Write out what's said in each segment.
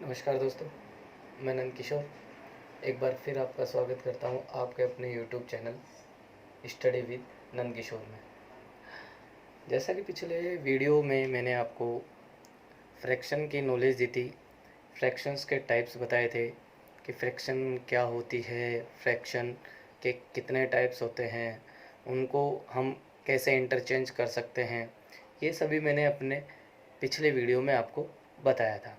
नमस्कार दोस्तों, मैं नंद किशोर एक बार फिर आपका स्वागत करता हूं आपके अपने YouTube channel study with Nand किशोर में। जैसा कि पिछले वीडियो में मैंने आपको फ्रैक्शन की नॉलेज दी थी, फ्रैक्शंस के टाइप्स बताए थे कि फ्रैक्शन क्या होती है, फ्रैक्शन के कितने टाइप्स होते हैं, उनको हम कैसे इंटरचेंज कर सकते हैं, ये सभी मैंने अपने पिछले वीडियो में आपको बताया था।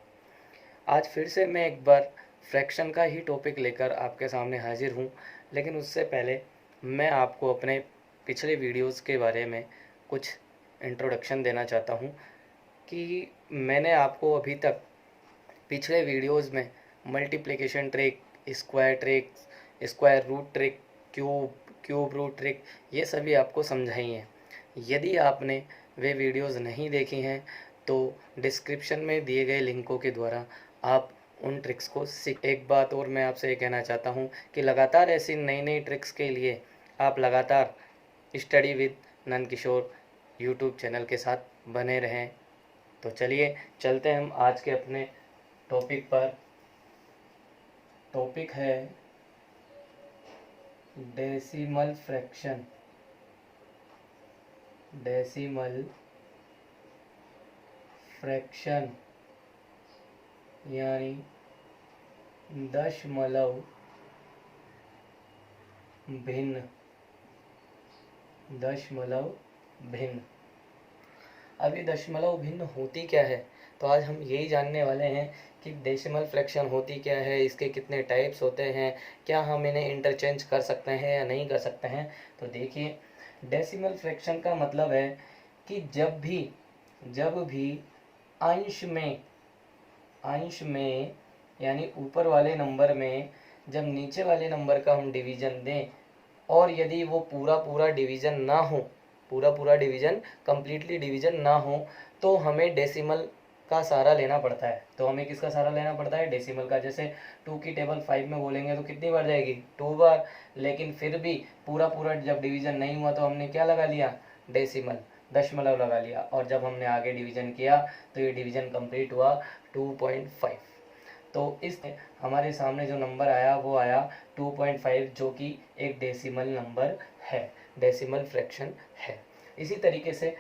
आज फिर से मैं एक बार फ्रैक्शन का ही टॉपिक लेकर आपके सामने हाजिर हूँ, लेकिन उससे पहले मैं आपको अपने पिछले वीडियोस के बारे में कुछ इंट्रोडक्शन देना चाहता हूँ कि मैंने आपको अभी तक पिछले वीडियोस में multiplication trick, square trick, square root trick, cube root trick, ये सभी आपको समझाई हैं। यदि आपने वे वीडियोस नहीं देखी हैं तो डिस्क्रिप्शन में दिए गए लिंकों के द्वारा आप उन ट्रिक्स को सीख। एक बात और मैं आपसे ये कहना चाहता हूँ कि लगातार ऐसी नई नई ट्रिक्स के लिए आप लगातार study with Nand Kishore YouTube channel के साथ बने रहें। तो चलिए चलते हैं हम आज के अपने टॉपिक पर। टॉपिक है डेसिमल फ्रैक्शन। डेसिमल फ्रैक्शन यानी दशमलव भिन्न। दशमलव भिन्न। अब ये दशमलव भिन्न होती क्या है, तो आज हम यही जानने वाले हैं कि डेसिमल फ्रैक्शन होती क्या है, इसके कितने टाइप्स होते हैं, क्या हम इन्हें इंटरचेंज कर सकते हैं या नहीं कर सकते हैं। तो देखिए, डेसिमल फ्रैक्शन का मतलब है कि जब भी अंश में यानी ऊपर वाले नंबर में जब नीचे वाले नंबर का हम डिवीज़न दें और यदि वो पूरा डिवीज़न ना हो, पूरा डिवीज़न कंप्लीटली डिवीज़न ना हो, तो हमें डेसिमल का सहारा लेना पड़ता है। तो हमें किसका सहारा लेना पड़ता है? डेसिमल का। जैसे 2 की टेबल 5 में बोलेंगे तो कितनी बार जाएगी? 2 बार। लेकिन फिर भी पूरा जब डिवीज़न नहीं हुआ तो हमने क्या लगा लिया? डेसिमल, दशमलव लगा लिया। और जब हमने आगे डिवीज़न किया तो ये डिवीज़न कंप्लीट हुआ 2.5। तो इस हमारे सामने जो नंबर आया वो आया 2.5, जो कि एक डेसिमल नंबर है, डेसिमल फ्रैक्शन है। इसी तरीके से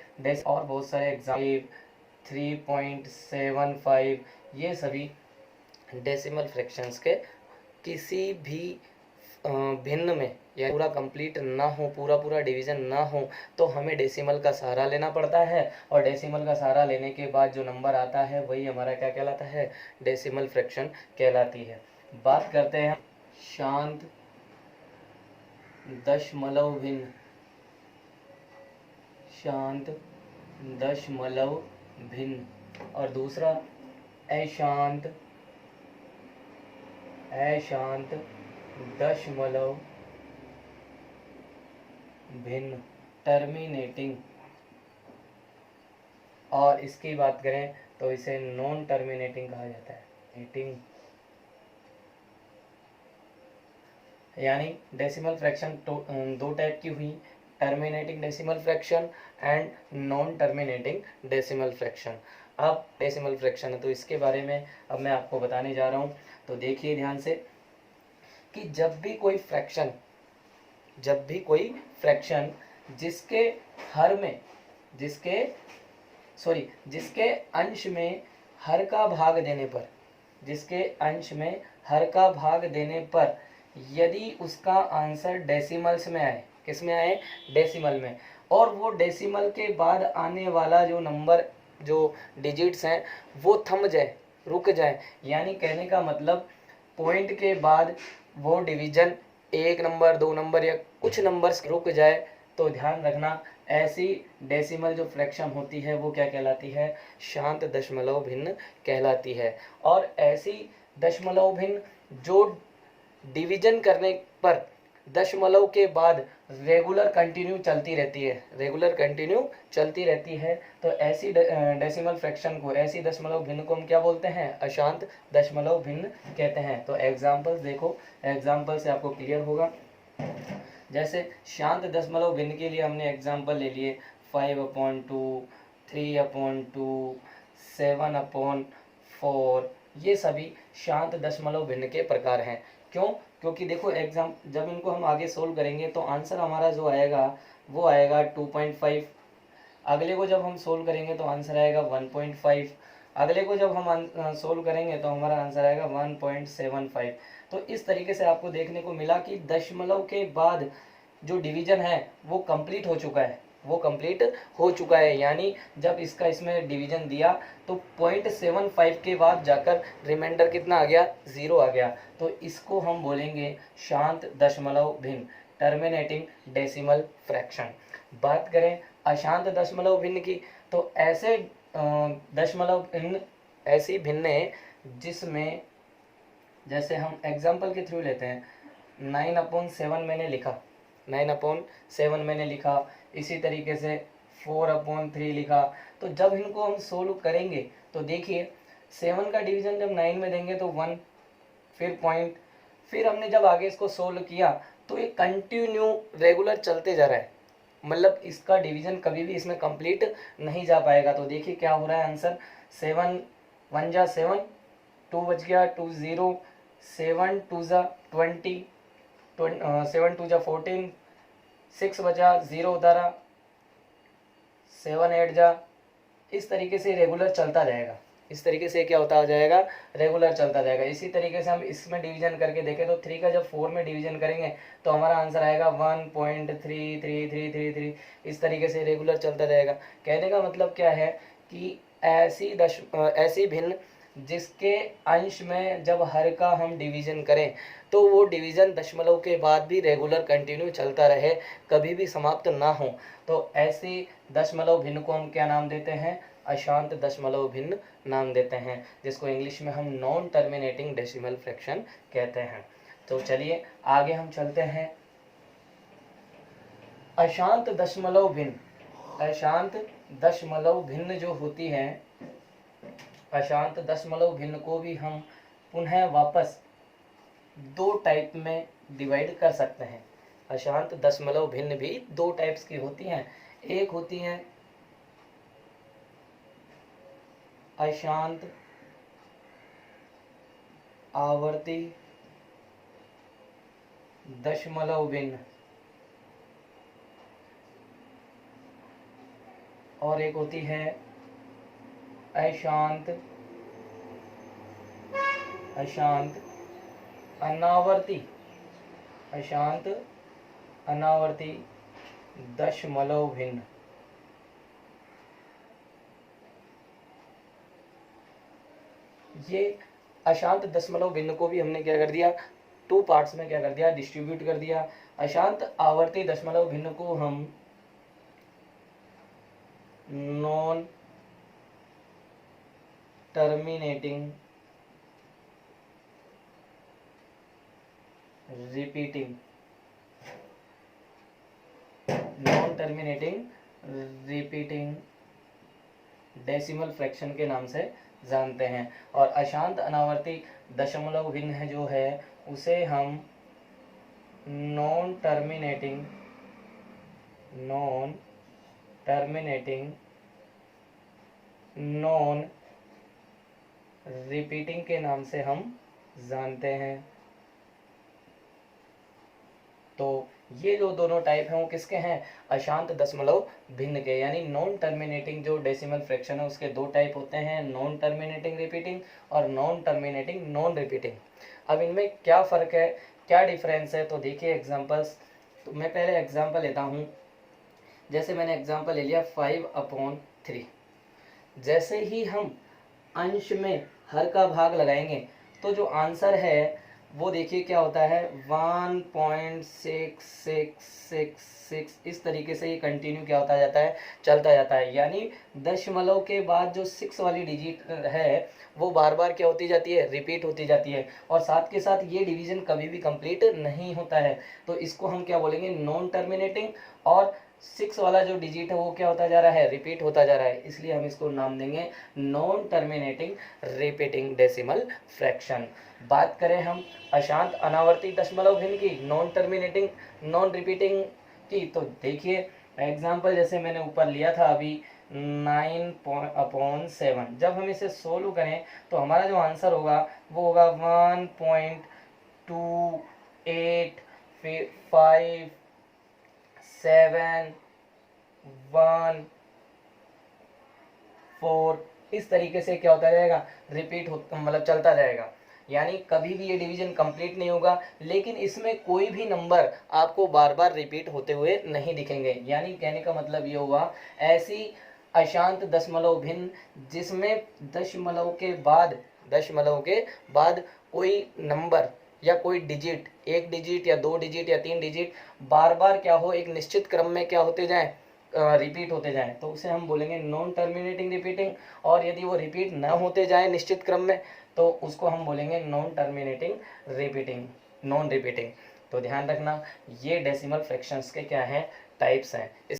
और बहुत सारे एग्जाम 3.75, ये सभी डेसिमल फ्रैक्शंस के किसी भी भिन्न में या पूरा कंप्लीट ना हो, पूरा डिवीज़न ना हो, तो हमें डेसिमल का सहारा लेना पड़ता है। और डेसिमल का सहारा लेने के बाद जो नंबर आता है वही हमारा क्या कहलाता है? डेसिमल फ्रैक्शन कहलाती है। बात करते हैं शांत दशमलव भिन्न। शांत दशमलव भिन्न। और दूसरा अशांत दशमलव भिन्न, टर्मिनेटिंग। और इसकी बात करें तो इसे नॉन टर्मिनेटिंग कहा जाता है। यानी डेसिमल फ्रैक्शन दो टाइप की हुई, terminating decimal fraction and non terminating decimal fraction. अब डेसिमल फ्रैक्शन है तो इसके बारे में अब मैं आपको बताने जा रहा हूँ। तो देखिए ध्यान से कि जब भी कोई फ्रैक्शन जिसके अंश में हर का भाग देने पर यदि उसका आंसर डेसिमल्स में आए, किस में आए? डेसिमल में। और वो डेसिमल के बाद आने वाला जो नंबर, जो डिजिट्स हैं, वो थम जाए, रुक जाए, यानी कहने का मतलब पॉइंट के बाद वो डिवीज़न 1 नंबर, 2 नंबर या कुछ नंबर्स रुक जाए, तो ध्यान रखना ऐसी डेसिमल जो फ्रैक्शन होती है वो क्या कहलाती है? शांत दशमलव भिन्न कहलाती है। और ऐसी दशमलव भिन्न जो डिवीज़न करने पर दशमलव के बाद रेगुलर कंटिन्यू चलती रहती है, तो ऐसी डेसिमल फ्रैक्शन को, ऐसी दशमलव भिन्न को हम क्या बोलते हैं? अशांत दशमलव भिन्न कहते हैं। तो एग्जांपल्स देखो, एग्जांपल से आपको क्लियर होगा। जैसे शांत दशमलव भिन्न के लिए हमने एग्जांपल ले लिए 5/2, 3/2, 7/4, ये सभी शांत दशमलव भिन्न के प्रकार हैं। क्यों? क्योंकि देखो एग्जाम जब इनको हम आगे सोल्व करेंगे तो आंसर हमारा जो आएगा वो आएगा 2.5। अगले को जब हम सोल्व करेंगे तो आंसर आएगा 1.5। अगले को जब हम सोल्व करेंगे तो हमारा आंसर आएगा 1.75। तो इस तरीके से आपको देखने को मिला कि दशमलव के बाद जो डिवीजन है वो कंप्लीट हो चुका है, वो कंप्लीट हो चुका है। यानी जब इसका इसमें डिवीजन दिया तो 0.75 के बाद जाकर रिमाइंडर कितना आ गया? 0 आ गया। तो इसको हम बोलेंगे शांत दशमलव भिन्न, टर्मिनेटिंग डेसिमल फ्रैक्शन। बात करें अशांत दशमलव भिन्न की, तो ऐसे दशमलव भिन्न ऐसी भिन्न है जिसमें, जैसे हम एग्जाम्पल के थ्रू लेते हैं, 9/7 मैंने लिखा, 9/7 मैंने लिखा, इसी तरीके से 4/3 लिखा। तो जब इनको हम सोल्व करेंगे तो देखिए 7 का डिवीजन जब 9 में देंगे तो 1, फिर पॉइंट, फिर हमने जब आगे इसको सोल्व किया तो ये कंटिन्यू रेगुलर चलते जा रहा है, मतलब इसका डिवीजन कभी भी इसमें कंप्लीट नहीं जा पाएगा। तो देखिए क्या हो रहा है आंसर, 7 1 जा 7, 2 बच गया 2 0, 7 2 जा 20, 7 2 जा 14, 6 बचा 0 उतारा, 7 8 जा, इस तरीके से रेगुलर चलता जाएगा। इस तरीके से क्या होता जाएगा? रेगुलर चलता जाएगा। इसी तरीके से हम इसमें डिवीजन करके देखें तो 3 का जब 4 में डिवीजन करेंगे तो हमारा आंसर आएगा 1.333333। इस तरीके से रेगुलर चलता जाएगा। कहने का मतलब क्या है कि ऐसी भिन्न जिसके अंश में जब हर का हम डिवीजन करें तो वो डिवीजन दशमलव के बाद भी रेगुलर कंटिन्यू चलता रहे, कभी भी समाप्त ना हो। तो ऐसी दशमलव भिन्न को हम क्या नाम देते हैं? अशांत दशमलव भिन्न नाम देते हैं, जिसको इंग्लिश में हम नॉन टर्मिनेटिंग डेसिमल फ्रैक्शन कहते हैं। तो चलिए आगे हम चलते हैं। अशांत दशमलव भिन्न, अशांत दशमलव भिन्न जो होती है, अशांत दशमलव भिन्न को भी हम पुनः वापस 2 टाइप में डिवाइड कर सकते हैं। अशांत दशमलव भिन्न भी 2 टाइप्स की होती हैं। एक होती है अशांत आवर्ती दशमलव भिन्न और एक होती है अशांत अनावर्ती, अशांत अनावर्ती दशमलव भिन्न। ये अशांत दशमलव भिन्न को भी हमने क्या कर दिया? 2 पार्ट्स में क्या कर दिया? डिस्ट्रीब्यूट कर दिया। अशांत आवर्ती दशमलव भिन्न को हम non terminating repeating, non terminating repeating decimal fraction के नाम से जानते हैं। और अशांत अनावर्ती दशमलव भिन्न है जो है उसे हम नॉन टर्मिनेटिंग नॉन रिपीटिंग के नाम से हम जानते हैं। तो ये जो दोनों टाइप हैं वो किसके हैं? अशांत दशमलव भिन्न के। यानी नॉन टर्मिनेटिंग जो डेसिमल फ्रैक्शन है उसके 2 टाइप होते हैं, नॉन टर्मिनेटिंग रिपीटिंग और नॉन टर्मिनेटिंग नॉन रिपीटिंग। अब इनमें क्या फ़र्क है, क्या डिफरेंस है? तो देखिए एग्जांपल्स, तो मैं पहले एग्जांपल लेता हूँ। जैसे मैंने एग्जांपल ले लिया 5/3। जैसे ही हम अंश में हर का भाग लगाएंगे तो जो आंसर है वो देखिए क्या होता है 1.6666। इस तरीके से ये कंटिन्यू क्या होता जाता है? चलता जाता है। यानी दशमलव के बाद जो 6 वाली डिजिट है वो बार बार क्या होती जाती है? रिपीट होती जाती है। और साथ के साथ ये डिवीजन कभी भी कंप्लीट नहीं होता है। तो इसको हम क्या बोलेंगे? Non terminating. और 6 वाला जो डिजिट है वो क्या होता जा रहा है? रिपीट होता जा रहा है। इसलिए हम इसको नाम देंगे non terminating repeating decimal fraction. बात करें हम अशांत अनावर्ती दशमलव भिन्न की, नॉन टर्मिनेटिंग नॉन रिपीटिंग की, तो देखिए एग्जाम्पल जैसे मैंने ऊपर लिया था अभी 9/7, जब हम इसे सोल्व करें तो हमारा जो आंसर होगा वो होगा 1.28, फिर 5, 7, 1, 4, इस तरीके से क्या होता जाएगा, रिपीट होता मतलब चलता जाएगा। यानी कभी भी ये डिवीजन कंप्लीट नहीं होगा, लेकिन इसमें कोई भी नंबर आपको बार बार रिपीट होते हुए नहीं दिखेंगे। यानी कहने का मतलब ये हुआ, ऐसी अशांत दशमलव भिन्न जिसमें दशमलव के बाद कोई नंबर या कोई डिजिट, एक डिजिट या दो डिजिट या तीन डिजिट बार बार क्या हो, एक निश्चित क्रम में क्या होते जाए, रिपीट होते जाएं, तो उसे हम बोलेंगे नॉन टर्मिनेटिंग रिपीटिंग। और यदि वो रिपीट न होते जाएं निश्चित क्रम में, तो उसको हम बोलेंगे non terminating repeating, non repeating. तो ध्यान रखना, ये डेसिमल फ्रैक्शंस के क्या हैं, टाइप्स हैं।